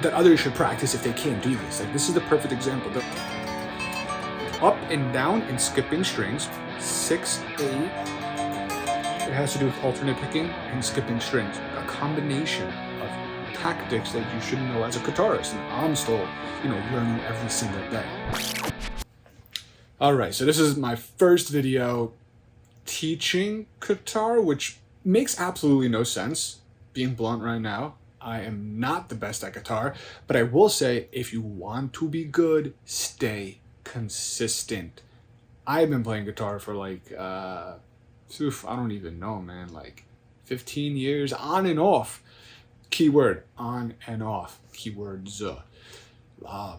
that others should practice if they can't do this. Like, this is the perfect example. The up and down and skipping strings, 6, 8. It has to do with alternate picking and skipping strings. A combination of tactics that you should know as a guitarist, and I'm still, learning every single day. All right, so this is my first video teaching guitar, which makes absolutely no sense. Being blunt right now, I am not the best at guitar, but I will say, if you want to be good, stay consistent. I've been playing guitar for like, I don't even know, man, like 15 years on and off. Keyword, on and off. Keywords.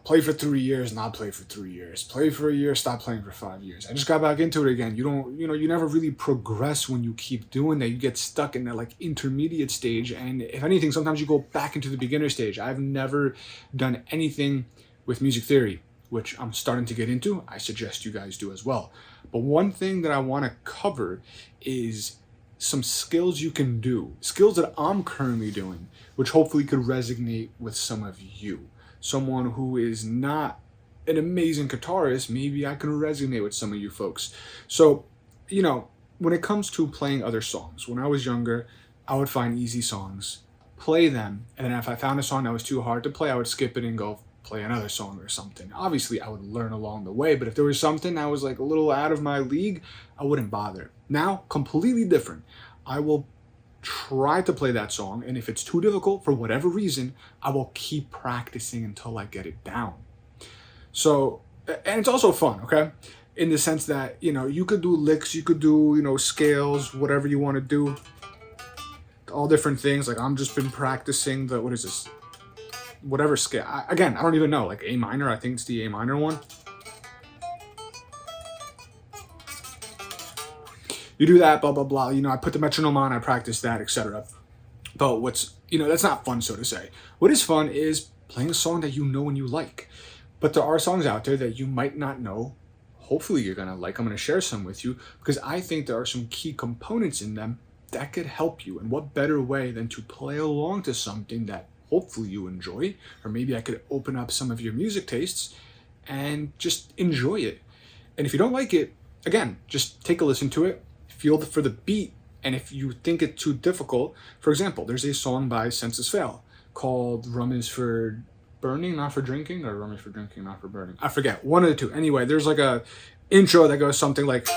Play for 3 years, not play for 3 years. Play for a year, stop playing for 5 years. I just got back into it again. You never really progress when you keep doing that. You get stuck in that like intermediate stage. And if anything, sometimes you go back into the beginner stage. I've never done anything with music theory, which I'm starting to get into. I suggest you guys do as well. But one thing that I want to cover is some skills you can do, skills that I'm currently doing, which hopefully could resonate with some of you. Someone who is not an amazing guitarist, maybe I can resonate with some of you folks. So, when it comes to playing other songs, when I was younger, I would find easy songs, play them, and then if I found a song that was too hard to play, I would skip it and go play another song or something. Obviously, I would learn along the way, but if there was something that was like a little out of my league, I wouldn't bother. Now, completely different. I will try to play that song, and if it's too difficult for whatever reason, I will keep practicing until I get it down. So, and it's also fun, okay? In the sense that, you could do licks, you could do, scales, whatever you want to do. All different things. Like, I'm just been practicing the, what is this? Whatever scale. I don't even know. Like A minor, I think it's the A minor one. You do that, blah, blah, blah. I put the metronome on, I practice that, etc. But that's not fun, so to say. What is fun is playing a song that you know and you like. But there are songs out there that you might not know. Hopefully you're going to like. I'm going to share some with you because I think there are some key components in them that could help you. And what better way than to play along to something that hopefully you enjoy, or maybe I could open up some of your music tastes and just enjoy it. And if you don't like it, again, just take a listen to it. Feel for the beat, and if you think it's too difficult, for example, there's a song by Senses Fail called Rum is for Burning, Not for Drinking, or Rum is for Drinking, Not for Burning. I forget, one of the two. Anyway, there's like a intro that goes something like,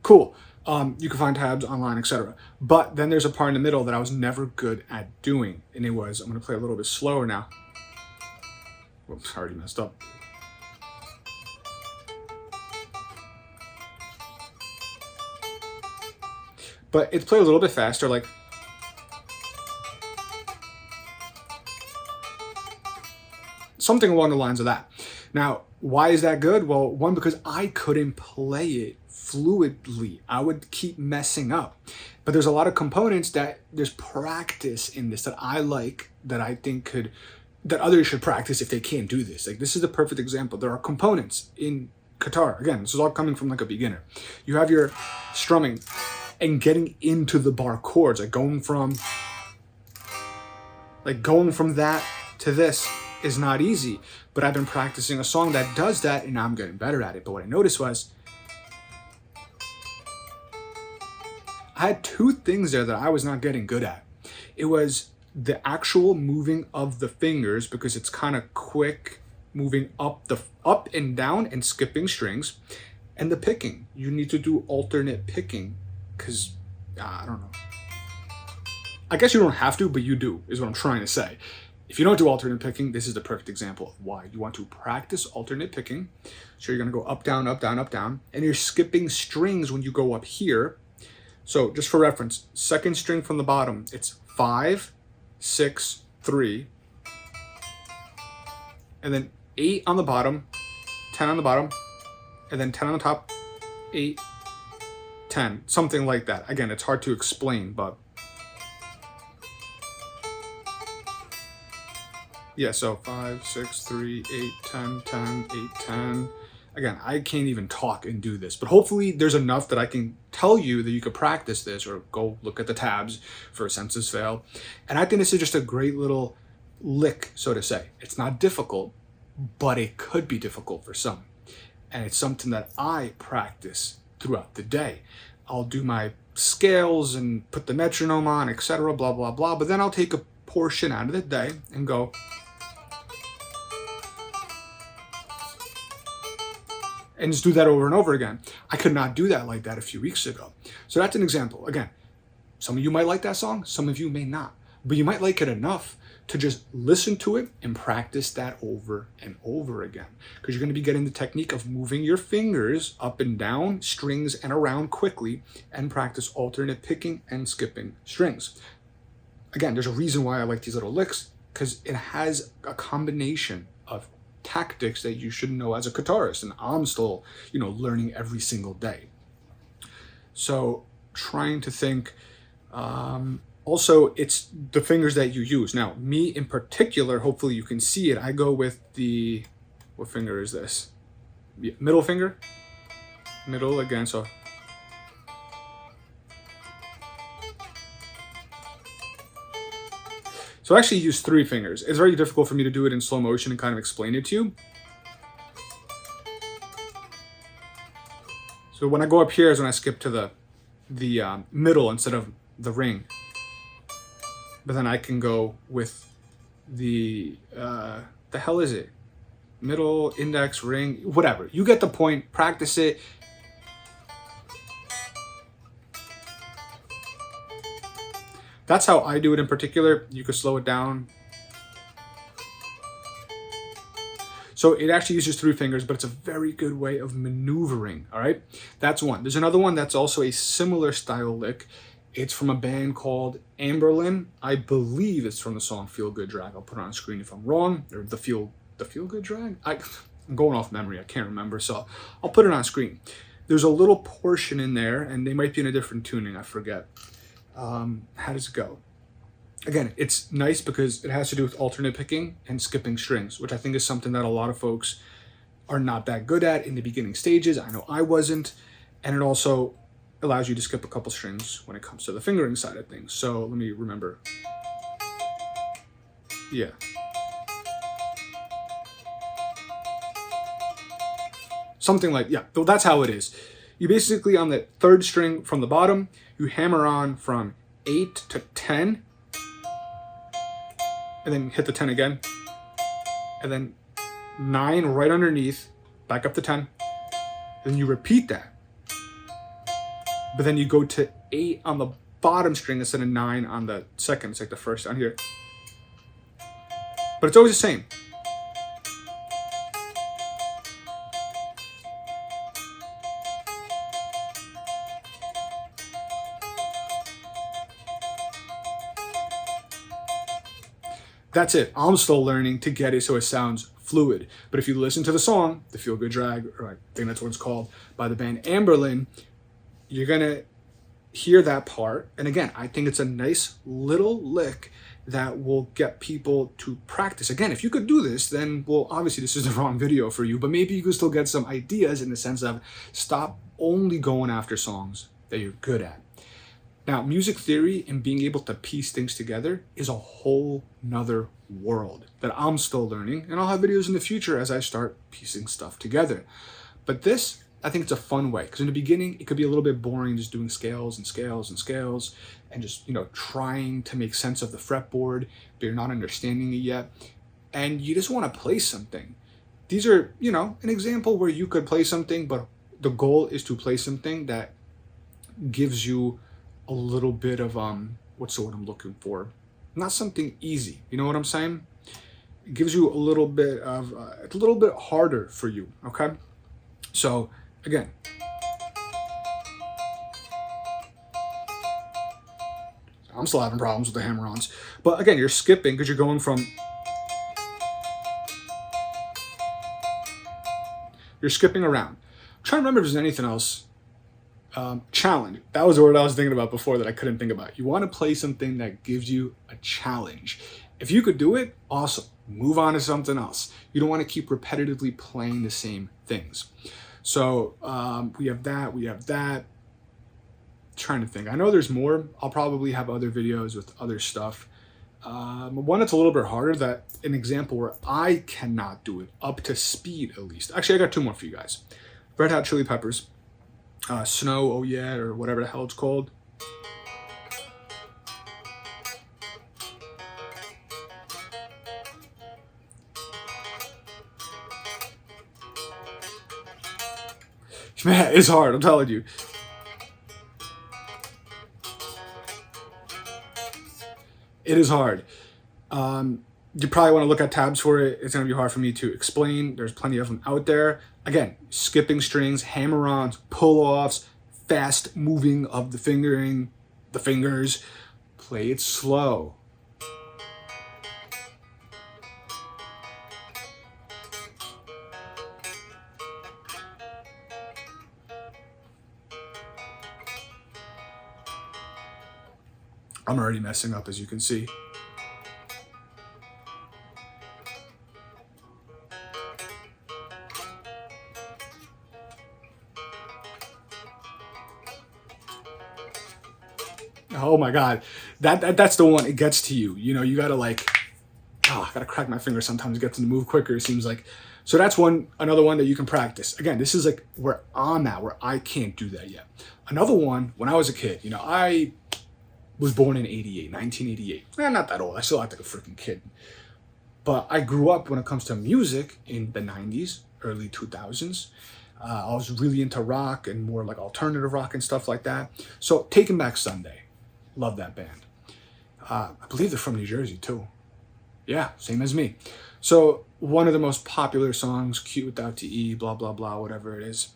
cool. You can find tabs online, etc. But then there's a part in the middle that I was never good at doing, and it was, I'm going to play a little bit slower now. Whoops, I already messed up. But it's played a little bit faster, like something along the lines of that. Now, why is that good? Well, one, because I couldn't play it fluidly. I would keep messing up. But there's a lot of components that there's practice in this that I like, that I think that others should practice if they can't do this. Like, this is the perfect example. There are components in guitar. Again, this is all coming from like a beginner. You have your strumming and getting into the bar chords, like going from that to this is not easy. But I've been practicing a song that does that, and now I'm getting better at it. But what I noticed was I had two things there that I was not getting good at. It was the actual moving of the fingers, because it's kind of quick, moving up and down and skipping strings, and the picking. You need to do alternate picking. Because, I don't know. I guess you don't have to, but you do, is what I'm trying to say. If you don't do alternate picking, this is the perfect example of why. You want to practice alternate picking. So you're going to go up, down, up, down, up, down. And you're skipping strings when you go up here. So just for reference, second string from the bottom, it's 5, 6, 3. And then 8 on the bottom, 10 on the bottom, and then 10 on the top, 8, 10, something like that. Again, it's hard to explain, but yeah, so 5, 6, 3, 8, 10, 10, 8, 10. Again, I can't even talk and do this, but hopefully there's enough that I can tell you that you could practice this or go look at the tabs for a senses fail. And I think this is just a great little lick, so to say. It's not difficult, but it could be difficult for some. And it's something that I practice throughout the day. I'll do my scales and put the metronome on, etc., blah, blah, blah. But then I'll take a portion out of the day and go, and just do that over and over again. I could not do that like that a few weeks ago. So that's an example. Again, some of you might like that song, some of you may not, but you might like it enough to just listen to it and practice that over and over again. Because you're going to be getting the technique of moving your fingers up and down strings and around quickly, and practice alternate picking and skipping strings. Again, there's a reason why I like these little licks, because it has a combination of tactics that you should know as a guitarist, and I'm still, learning every single day. So trying to think, also, it's the fingers that you use. Now, me in particular, hopefully you can see it. I go with what finger is this? Middle finger? Middle again, so. So I actually use 3 fingers. It's very difficult for me to do it in slow motion and kind of explain it to you. So when I go up here is when I skip to the middle instead of the ring. But then I can go with the hell is it? Middle, index, ring, whatever. You get the point, practice it. That's how I do it in particular. You could slow it down. So it actually uses 3 fingers, but it's a very good way of maneuvering, all right? That's one. There's another one that's also a similar style lick. It's from a band called Anberlin. I believe it's from the song Feel Good Drag. I'll put it on screen if I'm wrong. Or the Feel Good Drag? I'm going off memory. I can't remember, so I'll put it on screen. There's a little portion in there, and they might be in a different tuning. I forget. How does it go? Again, it's nice because it has to do with alternate picking and skipping strings, which I think is something that a lot of folks are not that good at in the beginning stages. I know I wasn't. And it also allows you to skip a couple strings when it comes to the fingering side of things. So let me remember. Yeah. Something like, yeah, that's how it is. You basically, on the 3rd string from the bottom, you hammer on from 8 to 10, and then hit the 10 again, and then 9 right underneath, back up to 10, then you repeat that. But then you go to 8 on the bottom string instead of 9 on the second. It's like the first down here. But it's always the same. That's it. I'm still learning to get it so it sounds fluid. But if you listen to the song, the Feel Good Drag, or I think that's what it's called, by the band Anberlin, you're going to hear that part. And again, I think it's a nice little lick that will get people to practice. Again, if you could do this, then, well, obviously this is the wrong video for you, but maybe you can still get some ideas in the sense of stop only going after songs that you're good at. Now, music theory and being able to piece things together is a whole nother world that I'm still learning, and I'll have videos in the future as I start piecing stuff together. But this, I think it's a fun way, because in the beginning, it could be a little bit boring just doing scales and scales and scales and just, trying to make sense of the fretboard, but you're not understanding it yet. And you just want to play something. These are, an example where you could play something, but the goal is to play something that gives you a little bit of, what's the word I'm looking for? Not something easy, you know what I'm saying? It gives you a little bit of, it's a little bit harder for you, okay? So, again. I'm still having problems with the hammer-ons. But again, you're skipping because you're going from, you're skipping around. I'm trying to remember if there's anything else. Challenge. That was the word I was thinking about before that I couldn't think about. You want to play something that gives you a challenge. If you could do it, awesome. Move on to something else. You don't want to keep repetitively playing the same things. So we have that. Trying to think. I know there's more. I'll probably have other videos with other stuff. One that's a little bit harder, that an example where I cannot do it up to speed at least. Actually, I got two more for you guys. Red Hot Chili Peppers, Snow, Oh Yeah, or whatever the hell it's called. Man, it's hard, I'm telling you. It is hard. You probably want to look at tabs for it. It's going to be hard for me to explain. There's plenty of them out there. Again, skipping strings, hammer-ons, pull-offs, fast moving of the fingers. Play it slow. I'm already messing up, as you can see. Oh my God, that's the one. It gets to you. You know, you gotta like, I gotta crack my finger sometimes. It gets them to move quicker, it seems like. So that's another one that you can practice. Again, this is like where I'm at, where I can't do that yet. Another one, when I was a kid, you know, I was born in 1988. Not that old. I still act like a freaking kid. But I grew up when it comes to music in the 90s, early 2000s. I was really into rock and more like alternative rock and stuff like that. So Taking Back Sunday. Love that band. I believe they're from New Jersey too. Yeah, same as me. So one of the most popular songs, Cute Without the E, blah, blah, blah, whatever it is.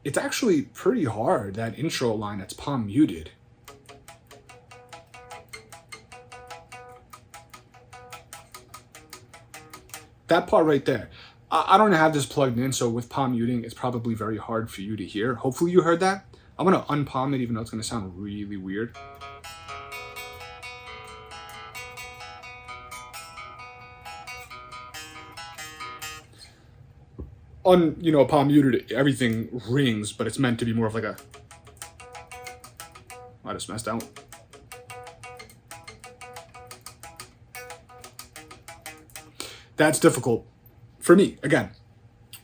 It's actually pretty hard, that intro line that's palm muted. That part right there. I don't have this plugged in, so with palm muting, it's probably very hard for you to hear. Hopefully you heard that. I'm gonna unpalm it, even though it's gonna sound really weird. Palm muted, everything rings, but it's meant to be more of like a... I just messed out. That's difficult for me, again,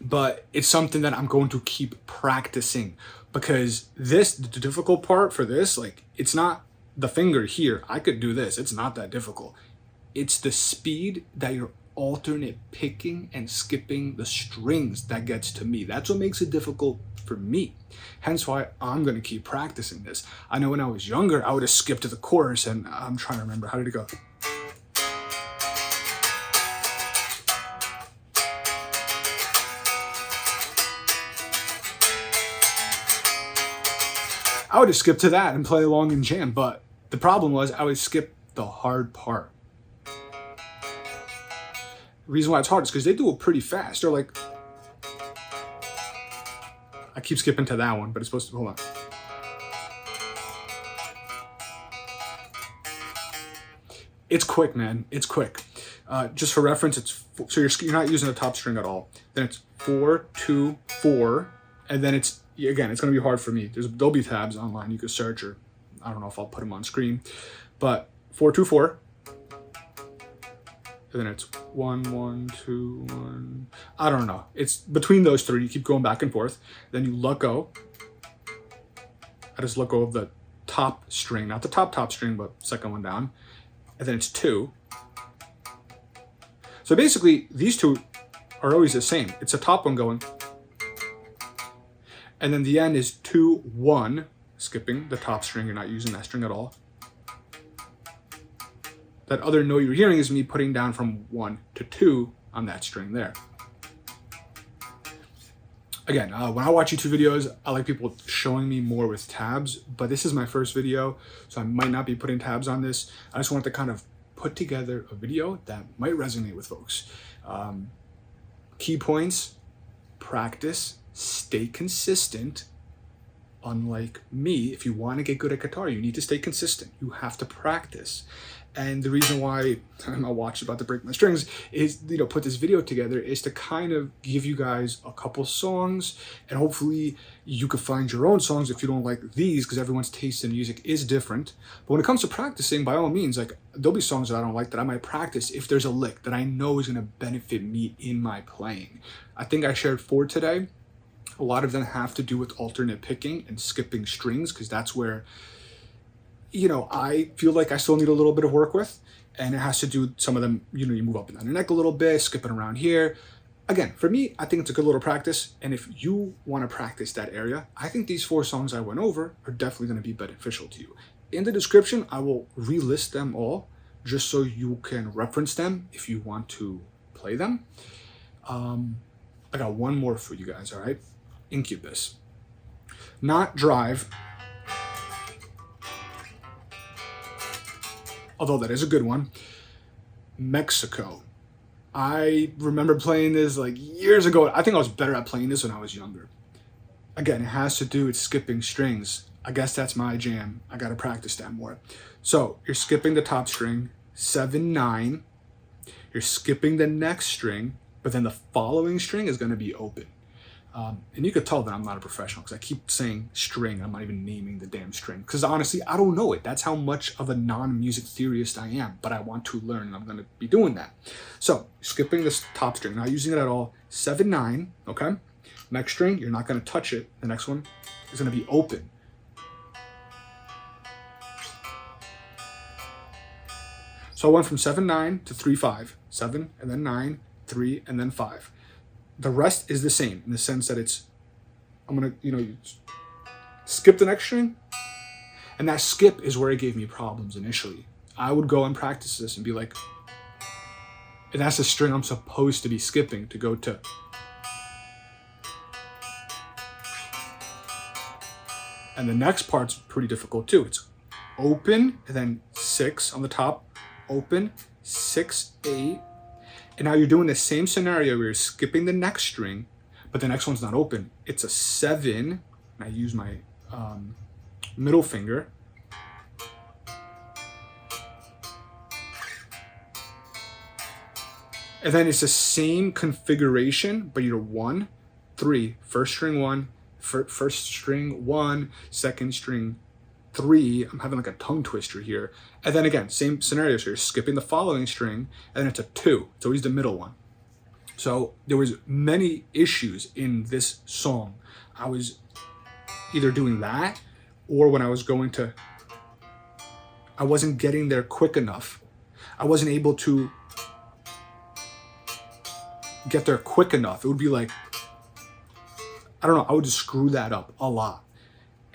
but it's something that I'm going to keep practicing, because the difficult part for this, like, it's not the finger here. I could do this. It's not that difficult. It's the speed that you're alternate picking and skipping the strings that gets to me. That's what makes it difficult for me. Hence why I'm going to keep practicing this. I know when I was younger, I would have skipped to the chorus, and I'm trying to remember, how did it go? I would have skipped to that and play along and jam, but the problem was I would skip the hard part. The reason why it's hard is because they do it pretty fast. They're like, I keep skipping to that one, but it's supposed to, hold on. It's quick, man. It's quick. Just for reference, so you're not using the top string at all. Then it's 4, 2, 4, and then it's, again, it's going to be hard for me. There'll be tabs online you could search, or I don't know if I'll put them on screen, but 4, 2, 4, and then it's 1, 1, 2, 1. I don't know. It's between those three. You keep going back and forth. Then you let go. I just let go of the top string, not the top string, but second one down, and then it's 2. So basically, these two are always the same. It's the top one going, and then the end is 2, 1, skipping the top string. You're not using that string at all. That other note you're hearing is me putting down from 1 to 2 on that string there. Again, when I watch YouTube videos, I like people showing me more with tabs, but this is my first video, so I might not be putting tabs on this. I just wanted to kind of put together a video that might resonate with folks. Key points: practice, stay consistent. Unlike me, if you want to get good at guitar, you need to stay consistent. You have to practice. And the reason why my watch is about to break my strings is, put this video together is to kind of give you guys a couple songs, and hopefully you could find your own songs if you don't like these, because everyone's taste in music is different. But when it comes to practicing, by all means, like, there'll be songs that I don't like that I might practice if there's a lick that I know is going to benefit me in my playing. I think I shared 4 today. A lot of them have to do with alternate picking and skipping strings, because that's where I feel like I still need a little bit of work with, and it has to do, some of them, you move up and down your neck a little bit, skipping around here. Again, for me, I think it's a good little practice, and if you want to practice that area, I think these 4 songs I went over are definitely going to be beneficial to you. In the description, I will relist them all, just so you can reference them if you want to play them. I got one more for you guys, all right? Incubus. Not Drive, although that is a good one. Mexico. I remember playing this like years ago. I think I was better at playing this when I was younger. Again, it has to do with skipping strings. I guess that's my jam. I gotta practice that more. So you're skipping the top string, 7, 9. You're skipping the next string, but then the following string is gonna be open. And you could tell that I'm not a professional because I keep saying string. I'm not even naming the damn string because honestly, I don't know it. That's how much of a non-music theorist I am, but I want to learn, and I'm going to be doing that. So skipping this top string, not using it at all, 7, 9, okay? Next string, you're not going to touch it. The next one is going to be open. So I went from 7, 9 to 3, 5. 7, and then 9, 3, and then 5. The rest is the same in the sense that I'm going to, you skip the next string. And that skip is where it gave me problems initially. I would go and practice this and be like, and that's the string I'm supposed to be skipping to go to. And the next part's pretty difficult too. It's open, and then 6 on the top, open, 6, 8. And now you're doing the same scenario where you're skipping the next string, but the next one's not open. It's a 7, and I use my middle finger. And then it's the same configuration, but you're 1, 3, first string 1, first string 1, second string 3. I'm having like a tongue twister here. And then again, same scenario. So you're skipping the following string, and then it's a 2. It's always the middle one. So there was many issues in this song. I was either doing that, or when I was going to, I wasn't getting there quick enough. I wasn't able to get there quick enough. It would be like, I don't know, I would just screw that up a lot.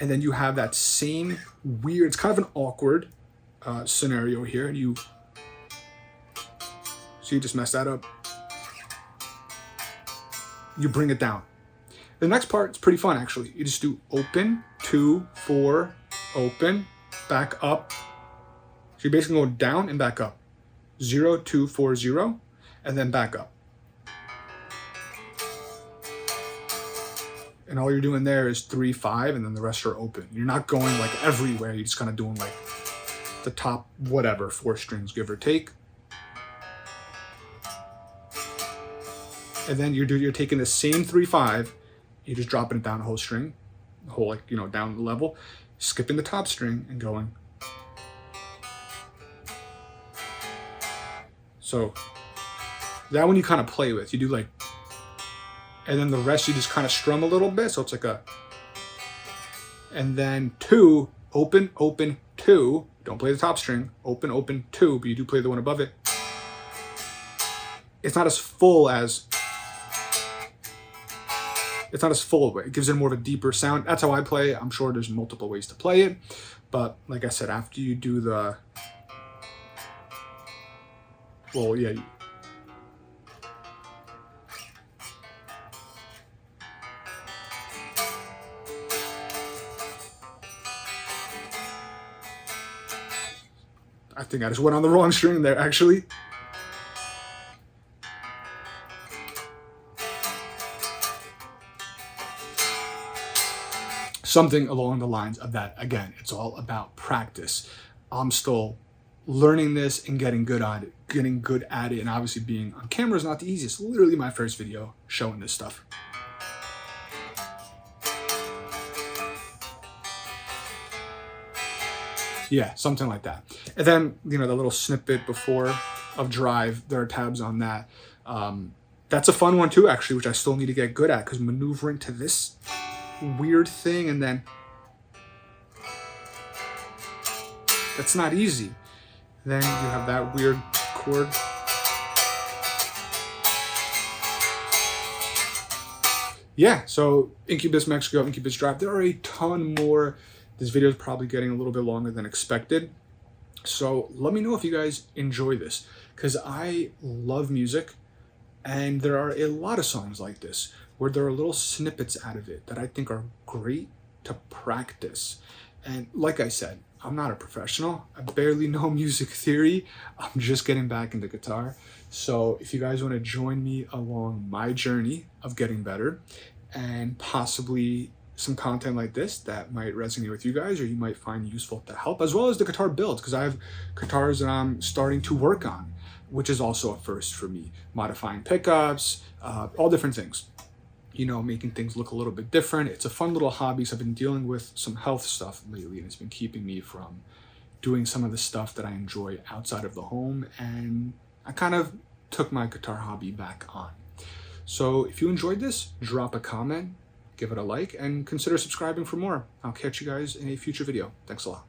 And then you have that same weird, it's kind of an awkward scenario here. And you just mess that up. You bring it down. The next part is pretty fun, actually. You just do open, 2, 4, open, back up. So you're basically going down and back up. 0, 2, 4, 0, and then back up. And all you're doing there is 3, 5, and then the rest are open. You're not going like everywhere. You're just kind of doing like the top, whatever, 4 strings, give or take. And then you're taking the same 3, 5, you're just dropping it down a whole string, the whole down the level, skipping the top string and going. So that one you kind of play with. You do like, and then the rest you just kind of strum a little bit. So it's like a, and then 2, open, open, 2. Don't play the top string, open, open, 2, but you do play the one above it. It's not as full as, it gives it more of a deeper sound. That's how I play it. I'm sure there's multiple ways to play it. But like I said, after you do the, well, yeah. I think I just went on the wrong string there, actually. Something along the lines of that. Again, it's all about practice. I'm still learning this and getting good at it, and obviously being on camera is not the easiest. Literally my first video showing this stuff. Yeah, something like that. And then, you know, the little snippet before of Drive, there are tabs on that. That's a fun one too, actually, which I still need to get good at, because maneuvering to this weird thing and then that's not easy. Then you have that weird chord. Yeah, so Incubus Mexico, Incubus Drive, there are a ton more. This video is probably getting a little bit longer than expected. So let me know if you guys enjoy this, because I love music, and there are a lot of songs like this where there are little snippets out of it that I think are great to practice. And like I said, I'm not a professional. I barely know music theory. I'm just getting back into guitar. So if you guys want to join me along my journey of getting better, and possibly some content like this that might resonate with you guys, or you might find useful to help, as well as the guitar builds, because I have guitars that I'm starting to work on, which is also a first for me. Modifying pickups, all different things. You know, making things look a little bit different. It's a fun little hobby. So I've been dealing with some health stuff lately, and it's been keeping me from doing some of the stuff that I enjoy outside of the home, and I kind of took my guitar hobby back on. So if you enjoyed this, drop a comment, give it a like, and consider subscribing for more. I'll catch you guys in a future video. Thanks a lot.